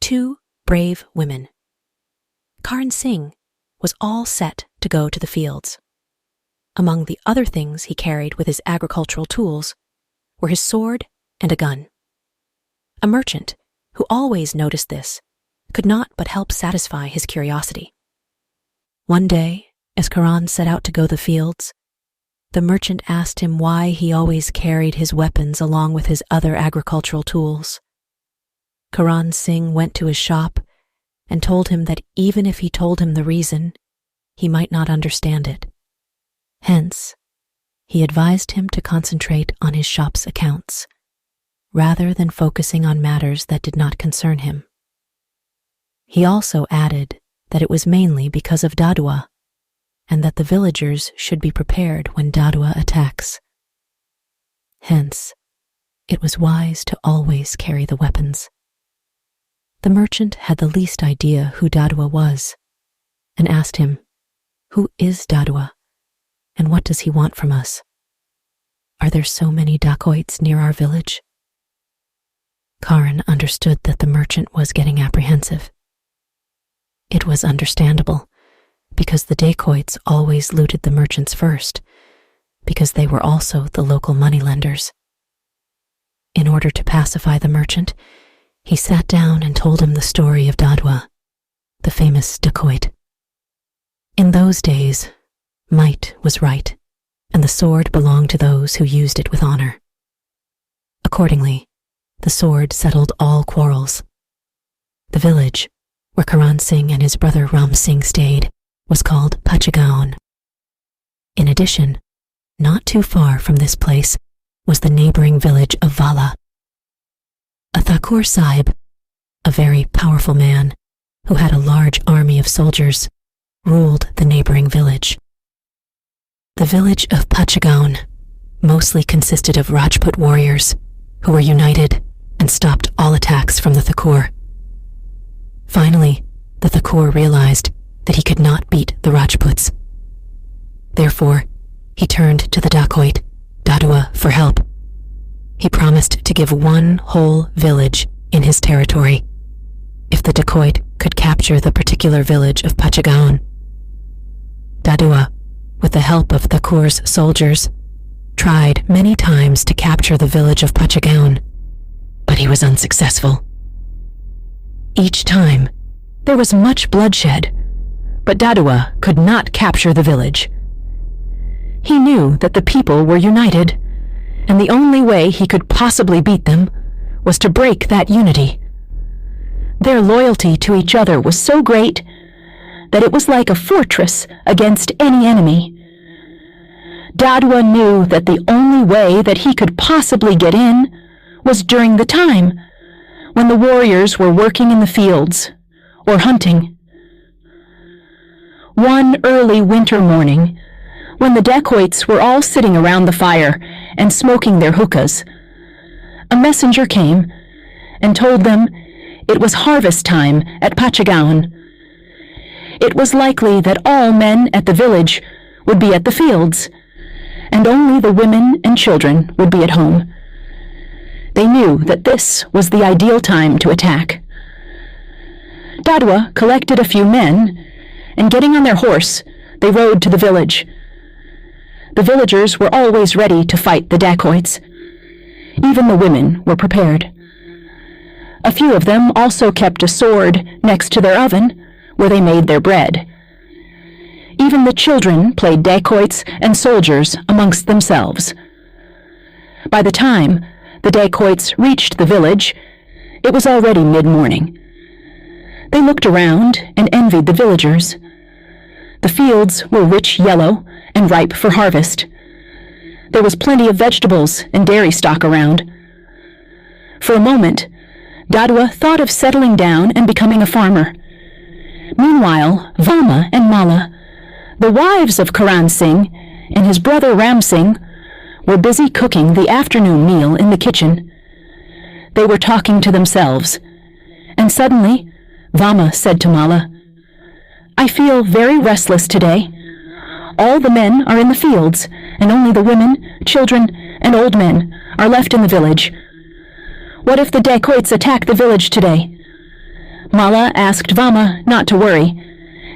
2 brave women. Karan Singh was all set to go to the fields. Among the other things he carried with his agricultural tools were his sword and a gun. A merchant, who always noticed this, could not but help satisfy his curiosity. One day, as Karan set out to go the fields, the merchant asked him why he always carried his weapons along with his other agricultural tools. Karan Singh went to his shop and told him that even if he told him the reason, he might not understand it. Hence, he advised him to concentrate on his shop's accounts, rather than focusing on matters that did not concern him. He also added that it was mainly because of Dadua, and that the villagers should be prepared when Dadua attacks. Hence, it was wise to always carry the weapons. The merchant had the least idea who Dadua was, and asked him, "Who is Dadua, and what does he want from us? Are there so many dacoits near our village?" Karan understood that the merchant was getting apprehensive. It was understandable, because the dacoits always looted the merchants first, because they were also the local moneylenders. In order to pacify the merchant, he sat down and told him the story of Dadua, the famous dacoit. In those days, might was right, and the sword belonged to those who used it with honor. Accordingly, the sword settled all quarrels. The village, where Karan Singh and his brother Ram Singh stayed, was called Pachagaon. In addition, not too far from this place was the neighboring village of Vala. A Thakur Sahib, a very powerful man who had a large army of soldiers, ruled the neighboring village. The village of Pachagaon mostly consisted of Rajput warriors who were united and stopped all attacks from the Thakur. Finally, the Thakur realized that he could not beat the Rajputs. Therefore, he turned to the dacoit, Dadua, for help. He promised to give one whole village in his territory if the dacoit could capture the particular village of Pachagaon. Dadua, with the help of Thakur's soldiers, tried many times to capture the village of Pachagaon, but he was unsuccessful. Each time, there was much bloodshed, but Dadua could not capture the village. He knew that the people were united, and the only way he could possibly beat them was to break that unity. Their loyalty to each other was so great that it was like a fortress against any enemy. Dadua knew that the only way that he could possibly get in was during the time when the warriors were working in the fields or hunting. One early winter morning, when the dacoits were all sitting around the fire and smoking their hookahs, a messenger came and told them it was harvest time at Pachagaon. It was likely that all men at the village would be at the fields, and only the women and children would be at home. They knew that this was the ideal time to attack. Dadua collected a few men, and getting on their horse, they rode to the village. The villagers were always ready to fight the dacoits. Even the women were prepared. A few of them also kept a sword next to their oven, where they made their bread. Even the children played dacoits and soldiers amongst themselves. By the time the dacoits reached the village, it was already mid-morning. They looked around and envied the villagers. The fields were rich yellow and ripe for harvest. There was plenty of vegetables and dairy stock around. For a moment, Dadua thought of settling down and becoming a farmer. Meanwhile, Vama and Mala, the wives of Karan Singh and his brother Ram Singh, were busy cooking the afternoon meal in the kitchen. They were talking to themselves, and suddenly Vama said to Mala, "I feel very restless today. All the men are in the fields, and only the women, children, and old men are left in the village. What if the dacoits attack the village today? Mala asked Vama not to worry,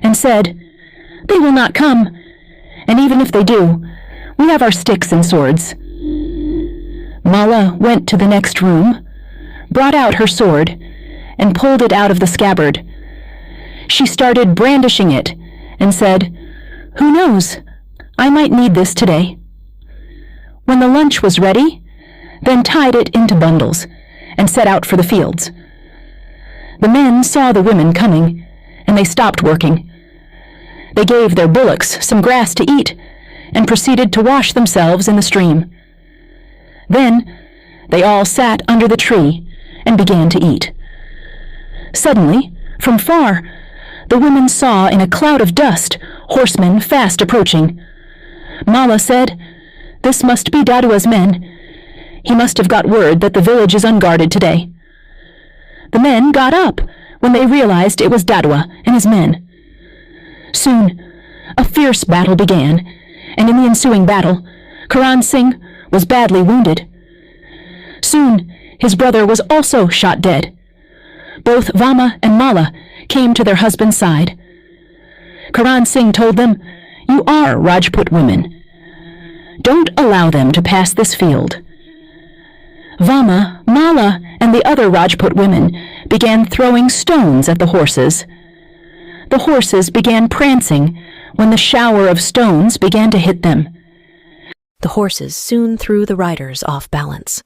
and said, "They will not come, and even if they do, we have our sticks and swords." Mala went to the next room, brought out her sword, and pulled it out of the scabbard. She started brandishing it and said, "Who knows? I might need this today." When the lunch was ready, then tied it into bundles and set out for the fields. The men saw the women coming, and they stopped working. They gave their bullocks some grass to eat and proceeded to wash themselves in the stream. Then they all sat under the tree and began to eat. Suddenly, from far, the women saw in a cloud of dust horsemen fast approaching. Mala said, "This must be Dadua's men. He must have got word that the village is unguarded today." The men got up when they realized it was Dadua and his men. Soon, a fierce battle began, and in the ensuing battle, Karan Singh was badly wounded. Soon, his brother was also shot dead. Both Vama and Mala came to their husband's side. Karan Singh told them, "You are Rajput women. Don't allow them to pass this field." Vama, Mala, and the other Rajput women began throwing stones at the horses. The horses began prancing when the shower of stones began to hit them. The horses soon threw the riders off balance.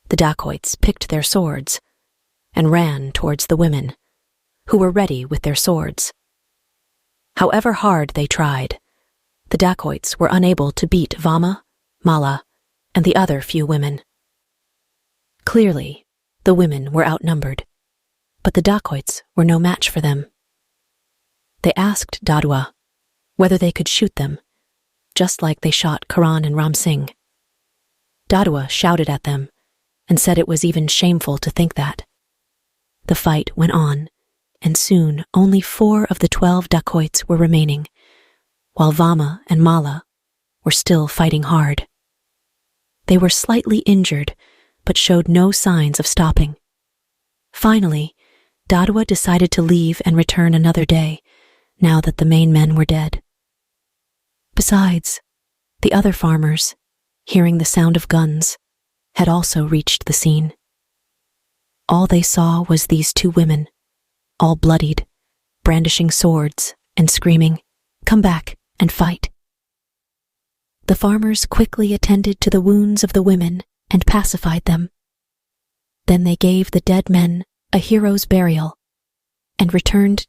The dacoits picked their swords and ran towards the women, who were ready with their swords. However hard they tried, the dacoits were unable to beat Vama, Mala, and the other few women. Clearly, the women were outnumbered, but the dacoits were no match for them. They asked Dadua whether they could shoot them, just like they shot Karan and Ram Singh. Dadua shouted at them and said it was even shameful to think that. The fight went on, and soon only 4 of the 12 dacoits were remaining, while Vama and Mala were still fighting hard. They were slightly injured, but showed no signs of stopping. Finally, Dadua decided to leave and return another day, now that the main men were dead. Besides, the other farmers, hearing the sound of guns, had also reached the scene. All they saw was these 2 women, all bloodied, brandishing swords and screaming, "Come back and fight." The farmers quickly attended to the wounds of the women and pacified them. Then they gave the dead men a hero's burial and returned